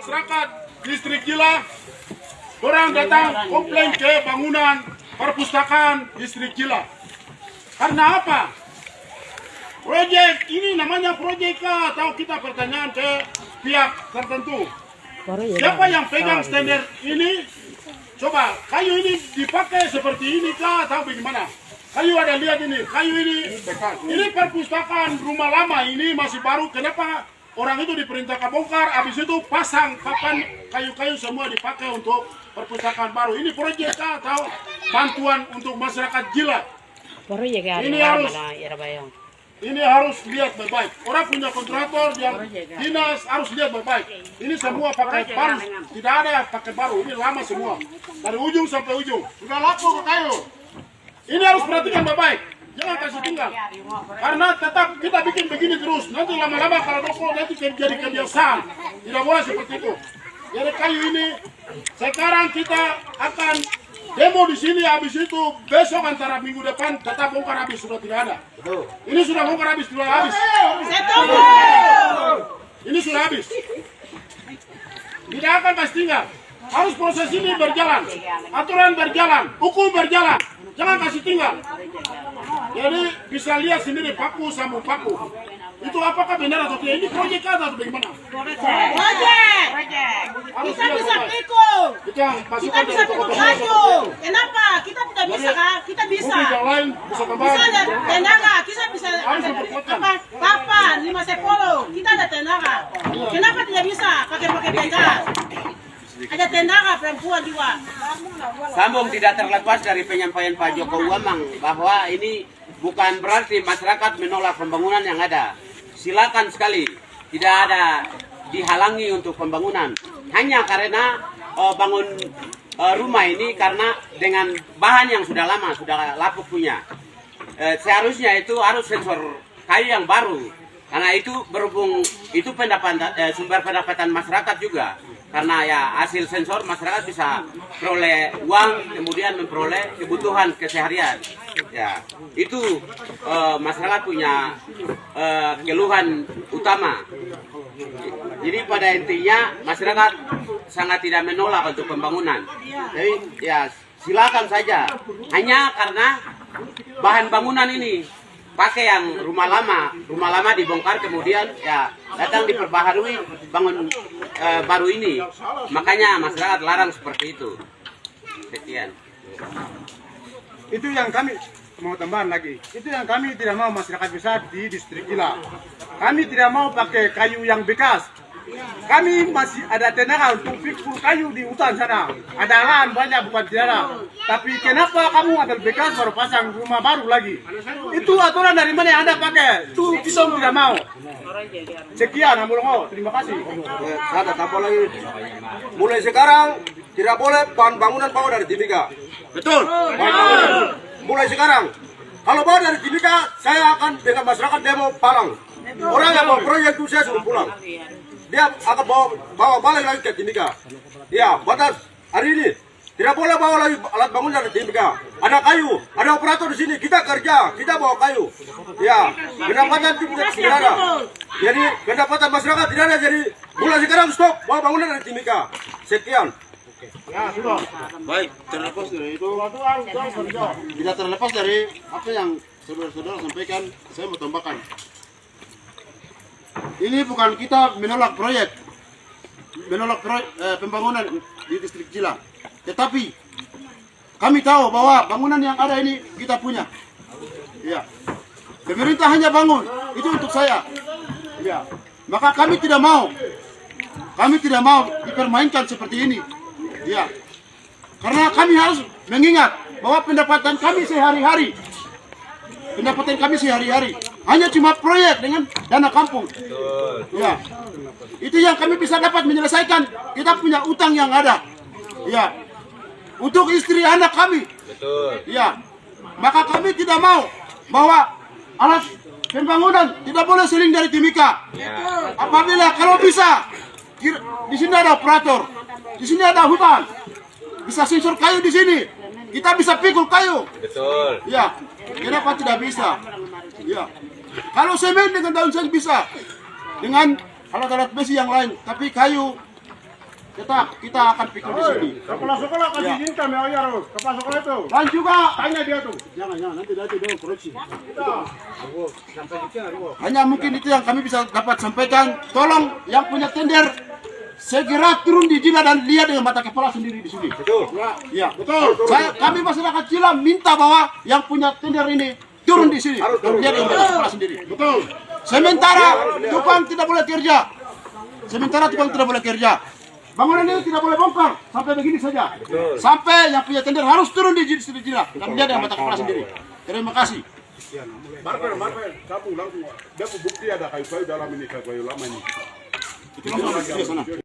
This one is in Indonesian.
masyarakat distrik Gila, orang datang komplain ke bangunan perpustakaan distrik Gila. Karena apa? Proyek ini namanya proyek kah atau kita pertanyaan ke pihak tertentu. Siapa yang pegang standar ini? Coba, kayu ini dipakai seperti ini kah atau bagaimana? Kayu ada lihat ini, kayu ini bekas. Ini perpustakaan rumah lama ini masih baru. Kenapa orang itu diperintahkan bongkar, habis itu pasang papan kayu-kayu semua dipakai untuk perpustakaan baru. Ini proyek atau bantuan untuk masyarakat Gila. Ini harus lihat baik-baik. Orang punya kontraktor yang dinas harus lihat baik-baik. Ini semua pakai baru, tidak ada pakai baru. Ini lama semua, dari ujung sampai ujung. Sudah laku ke kayu. Ini harus perhatikan baik-baik. Jangan kasih tinggal. Karena tetap kita bikin begini terus. Nanti lama-lama kalau rokok nanti jadi kebiasaan. Tidak boleh seperti itu. Jadi kayu ini sekarang kita akan demo di sini, habis itu besok antara minggu depan tetap bongkar habis, sudah tidak ada. Ini sudah bongkar habis, sudah habis. Ini sudah habis. Tidak akan kasih tinggal. Harus proses ini berjalan, aturan berjalan, hukum berjalan. Jangan kasih tinggal. Jadi bisa lihat sendiri paku sama paku. Itu apakah benar atau tidak? Ini proyek atau bagaimana? Proyek. Kita bisa pikul. Kita bisa pikul kayu. Kenapa? Kita tidak bisa kah? Kita bisa. Yang lain bisa kembali. Bisa ada tenaga. Kita bisa papan 5 Kita ada tenaga. Kenapa tidak bisa pakai tenda? Ada tenaga perempuan juga. Sambung tidak terlepas dari penyampaian Pak Joko Uwamang bahwa ini bukan berarti masyarakat menolak pembangunan yang ada. Silakan sekali, tidak ada dihalangi untuk pembangunan. Hanya karena bangun rumah ini karena dengan bahan yang sudah lama, sudah lapuk punya. Seharusnya itu harus sensor kayu yang baru. Karena itu berhubung itu sumber pendapatan masyarakat juga. Karena ya hasil sensor masyarakat bisa peroleh uang, kemudian memperoleh kebutuhan keseharian. Ya, itu masyarakat punya keluhan utama. Jadi pada intinya masyarakat sangat tidak menolak untuk pembangunan. Jadi ya silakan saja. Hanya karena bahan bangunan ini pakai yang rumah lama dibongkar kemudian ya datang diperbaharui bangun baru ini, makanya masyarakat larang seperti itu. Sekian. Itu yang kami mau tambahan lagi. Itu yang kami tidak mau masyarakat besar di distrik Gila. Kami tidak mau pakai kayu yang bekas. Kami masih ada tenaga untuk pikul kayu di hutan sana. Ada lahan banyak bukan tidak ada. Tapi kenapa kamu ambil bekas baru pasang rumah baru lagi? Itu aturan dari mana yang Anda pakai? Itu kita tidak mau. Sekian, Ambulongo. Terima kasih. Saya tambah lagi. Mulai sekarang tidak boleh bahan bangunan bawa dari Timika. Betul. Mulai sekarang. Kalau bawa dari Timika, saya akan dengan masyarakat demo Palang. Orang yang mau proyek itu saya suruh pulang. Dia akan bawa balik lagi ke Timika. Ya, batas hari ini tidak boleh bawa lagi alat bangunan dari Timika. Ada kayu, ada operator di sini. Kita kerja, kita bawa kayu. Ya, pendapatan tidak ada. Jadi pendapatan masyarakat tidak ada. Jadi mulai sekarang stop bawa bangunan dari Timika. Sekian. Ya, sudah. Baik, terlepas dari itu. Tidak terlepas dari apa yang saudara-saudara sampaikan, saya mau tambahkan. Ini bukan kita menolak proyek pembangunan di distrik Gila, tetapi kami tahu bahwa bangunan yang ada ini kita punya. Ya, pemerintah hanya bangun, itu untuk saya. Ya, maka kami tidak mau dipermainkan seperti ini. Ya, karena kami harus mengingat bahwa pendapatan kami sehari-hari hanya cuma proyek dengan dana kampung. Ya, itu yang kami bisa dapat menyelesaikan. Kita punya utang yang ada. Ya, untuk istri anak kami. Ya, maka kami tidak mau bahwa alat pembangunan tidak boleh seling dari Timika. Apabila kalau bisa, di sini ada operator, di sini ada hutan, bisa sensor kayu di sini. Kita bisa pikul kayu. Betul. Ya, kenapa tidak bisa? Ya, kalau semen dengan daun saja bisa, dengan alat-alat besi yang lain, tapi kayu tetap kita akan pikir di sini. Sekolah-sekolah kasih izin kami harus kepala sekolah itu. Dan juga Tanya dia tuh. jangan nanti dia koreksi. Hanya mungkin itu yang kami bisa dapat sampaikan. Tolong yang punya tender segera turun di Jila dan lihat dengan mata kepala sendiri di sini. Betul. Ya, betul. Kami masyarakat Jila minta bahwa yang punya tender ini turun di sini dan lihat dengan mata kepala sendiri. Betul. Sementara tukang tidak boleh kerja. Bangunan ini tidak boleh bongkar sampai begini saja. Sampai yang punya tender harus turun di sini Jila dan lihat dengan mata kepala sendiri. Terima kasih. Marvel, kamu langsung. Dia bukti ada kayu-kayu dalam ini kayu lama ini. Itu langsung di sana.